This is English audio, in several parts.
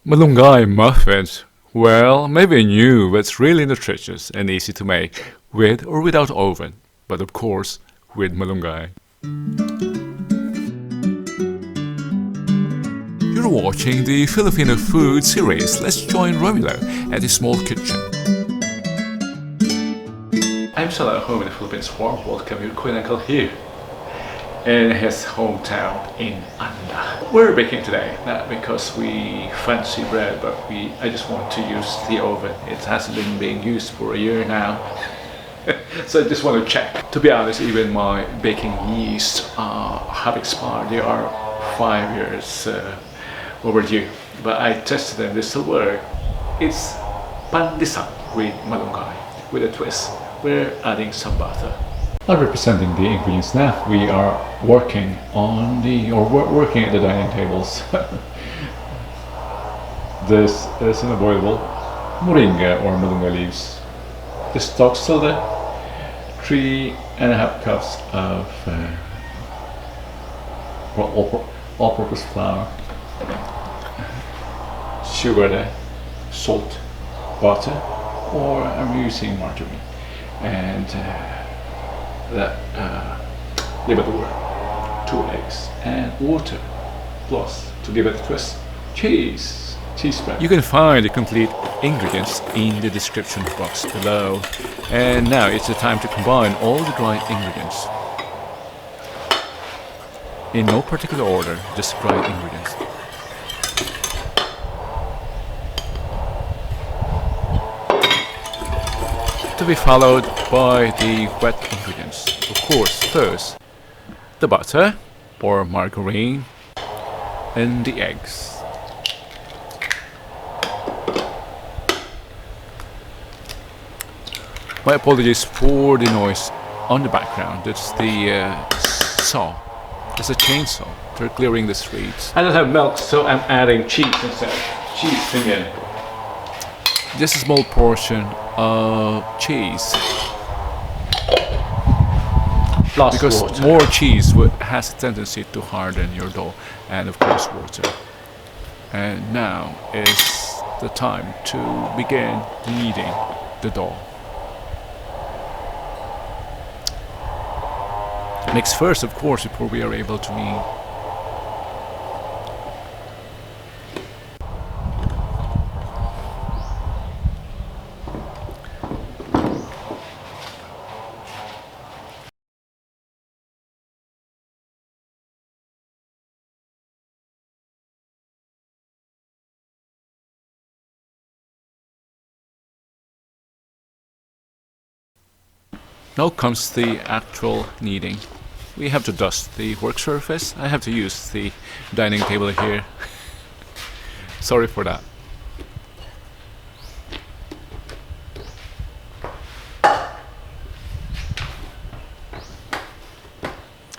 Malunggay muffins. Well, maybe new, but it's really nutritious and easy to make, with or without oven. But of course, with malunggay. You're watching the Filipino food series. Let's join Romilo at his small kitchen. I'm still at home in the Philippines. Warm welcome your Queen Uncle here in his hometown in Anda. We're baking today, not because we fancy bread, but I just want to use the oven. It hasn't been being used for a year now. So I just want to check. To be honest, even my baking yeast have expired. They are 5 years overdue. But I tested them, they still work. It's Pandesal with malunggay, with a twist. We're adding some butter. Not representing the ingredients now. We are working on working at the dining tables. This is unavoidable. Moringa or malunggay leaves. The stock's still there. 3.5 cups of all-purpose flour. Sugar there. Salt. Butter. Or I'm using margarine. And give it a whirl. 2 eggs and water, plus to give it a twist, cheese spread. You can find the complete ingredients in the description box below. And now it's the time to combine all the dry ingredients. In no particular order, just dry ingredients. To be followed by the wet ingredients. Of course, first the butter or margarine and the eggs. My apologies for the noise on the background. It's the saw. It's a chainsaw. They're clearing the streets. I don't have milk, so I'm adding cheese instead. Cheese again. Just a small portion of cheese. Plus because water. More cheese has a tendency to harden your dough, and of course water. And now is the time to begin kneading the dough. Mix first, of course, before we are able to knead. Now comes the actual kneading. We have to dust the work surface. I have to use the dining table here. Sorry for that.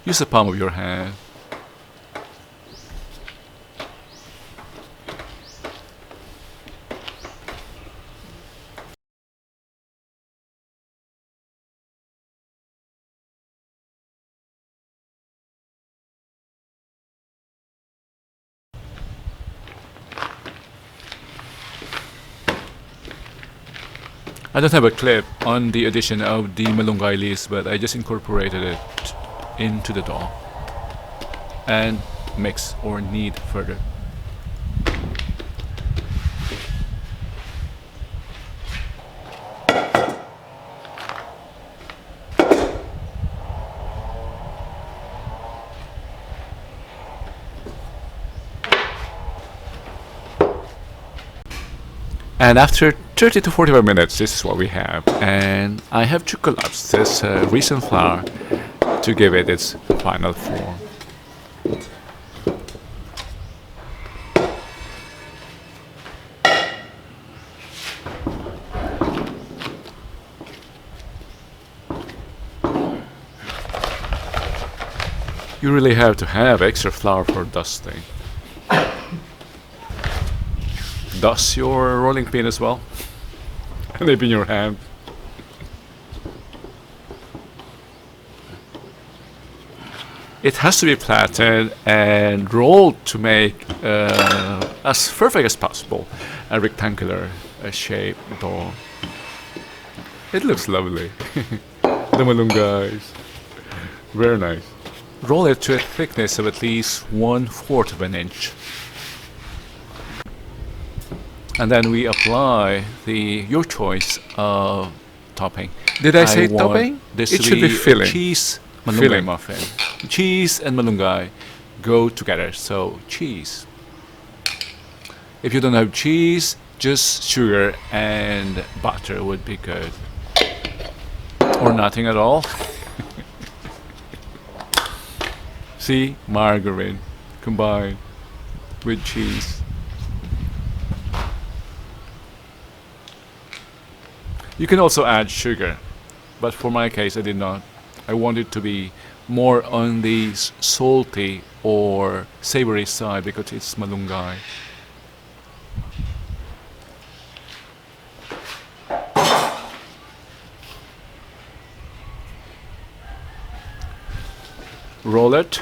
Use the palm of your hand. I don't have a clip on the addition of the malunggay leaves, but I just incorporated it into the dough and mix or knead further. And after 30 to 45 minutes, this is what we have. And I have to collapse this recent flour to give it its final form. You really have to have extra flour for dusting. Dust your rolling pin as well, and maybe in your hand. It has to be flattened and rolled to make as perfect as possible, a rectangular shape dough. It looks lovely. The malunggay, very nice. Roll it to a thickness of at least 1/4 of an inch. And then we apply your choice of topping. Did I say topping? This It should be filling. Cheese malunggay Filling. muffin. Cheese and malunggay go together, so cheese. If you don't have cheese, just sugar and butter would be good. Or nothing at all. See, margarine combined with cheese. You can also add sugar, but for my case I did not. I want it to be more on the salty or savory side because it's malunggay. Roll it.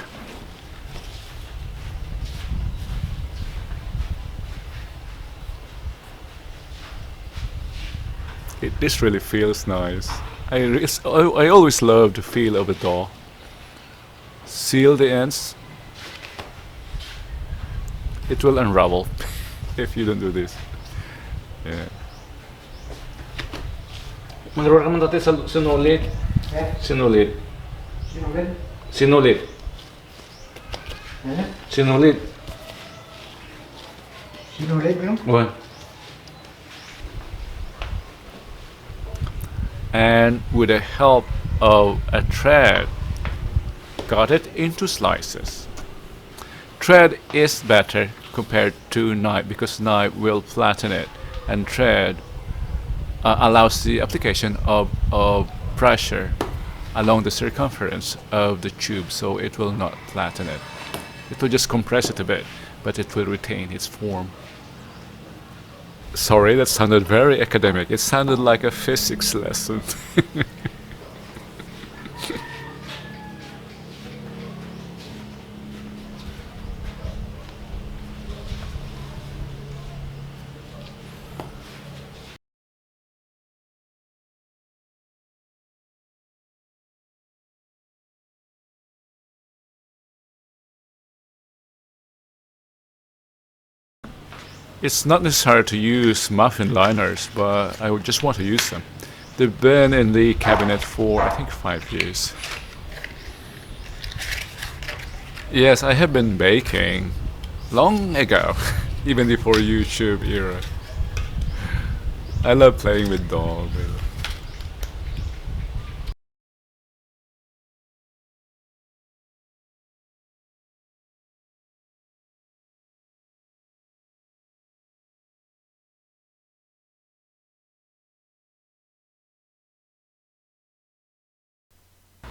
This really feels nice. I always love the feel of a dough. Seal the ends. It will unravel if you don't do this. Yeah. Magruha ka man dati sa sinulit. Sinulit. Sinulit? Sinulit. Sinulit. Sinulit mo? Well, And with the help of a thread, cut it into slices. Thread is better compared to knife because knife will flatten it, and thread allows the application of pressure along the circumference of the tube, so it will not flatten it. It will just compress it a bit, but it will retain its form. Sorry, that sounded very academic. It sounded like a physics lesson. It's not necessary to use muffin liners, but I would just want to use them. They've been in the cabinet for, I think, 5 years. Yes, I have been baking long ago, even before YouTube era. I love playing with dough.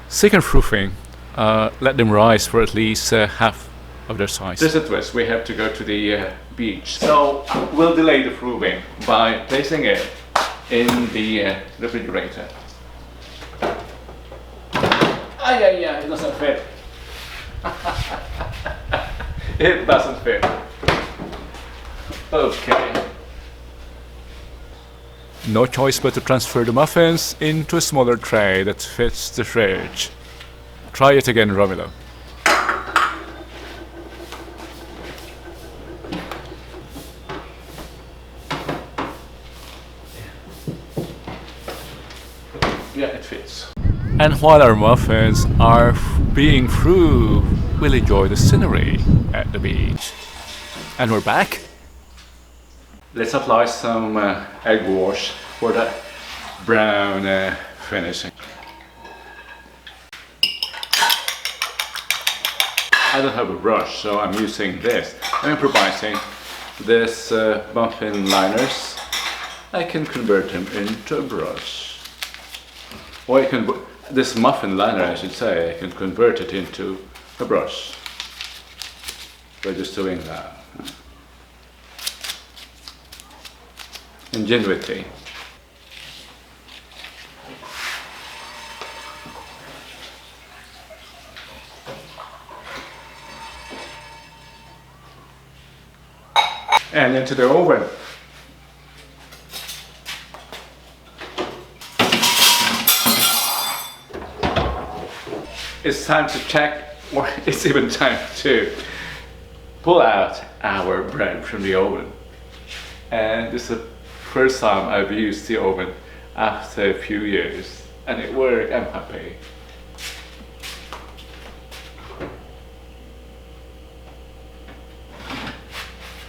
Second proofing, let them rise for at least half of their size. This is a twist. We have to go to the beach. So we'll delay the proofing by placing it in the refrigerator. Yeah, it doesn't fit. It doesn't fit. Okay. No choice but to transfer the muffins into a smaller tray that fits the fridge. Try it again, Romilo. Yeah, it fits. And while our muffins are being through, we'll enjoy the scenery at the beach. And we're back. Let's apply some egg wash for that brown finishing. I don't have a brush, so I'm using this. I'm improvising. This muffin liners, I can convert them into a brush. Or I can, this muffin liner, I should say, I can convert it into a brush by just doing that. Ingenuity. and into the oven. It's time to check, or it's even time to pull out our bread from the oven. And this is the first time I've used the oven after a few years, and it worked. I'm happy.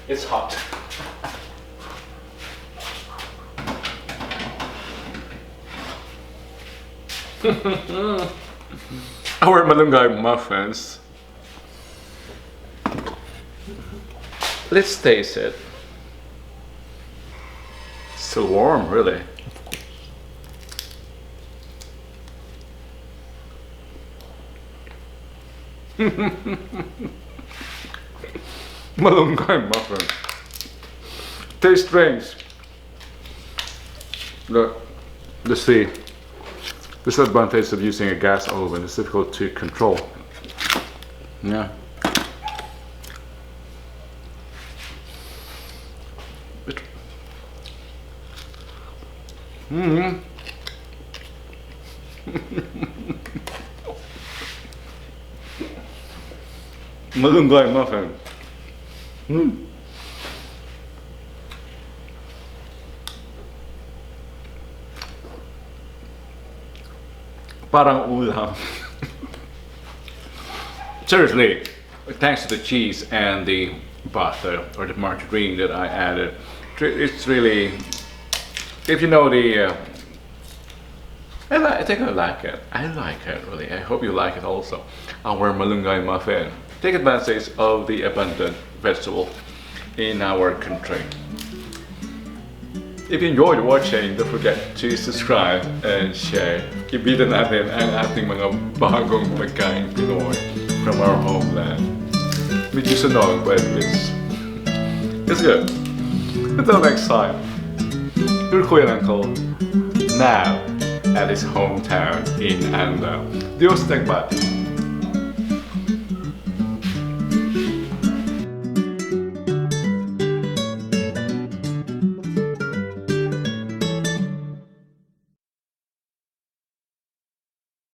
It's hot. Our Malunggay muffins. Let's taste it. So warm, really. Malunggay muffin. Tastes strange. Look, let's see. Disadvantage of using a gas oven is difficult to control. Yeah. Malunggay muffin. Parang ulam. Seriously, thanks to the cheese and the butter or the margarine that I added, it's really, if you know the, I think I like it. I like it really. I hope you like it also. Our Malunggay muffin. Take advantage of the abundant vegetable in our country. If you enjoyed watching, don't forget to subscribe and share. Ibibida natin ang ating mga bagong pagkain Pinoy from our homeland. Medyo sunog, but it's good. Until next time, your Kuya and Uncle, now at his hometown in Landayan. Dios Tagbat.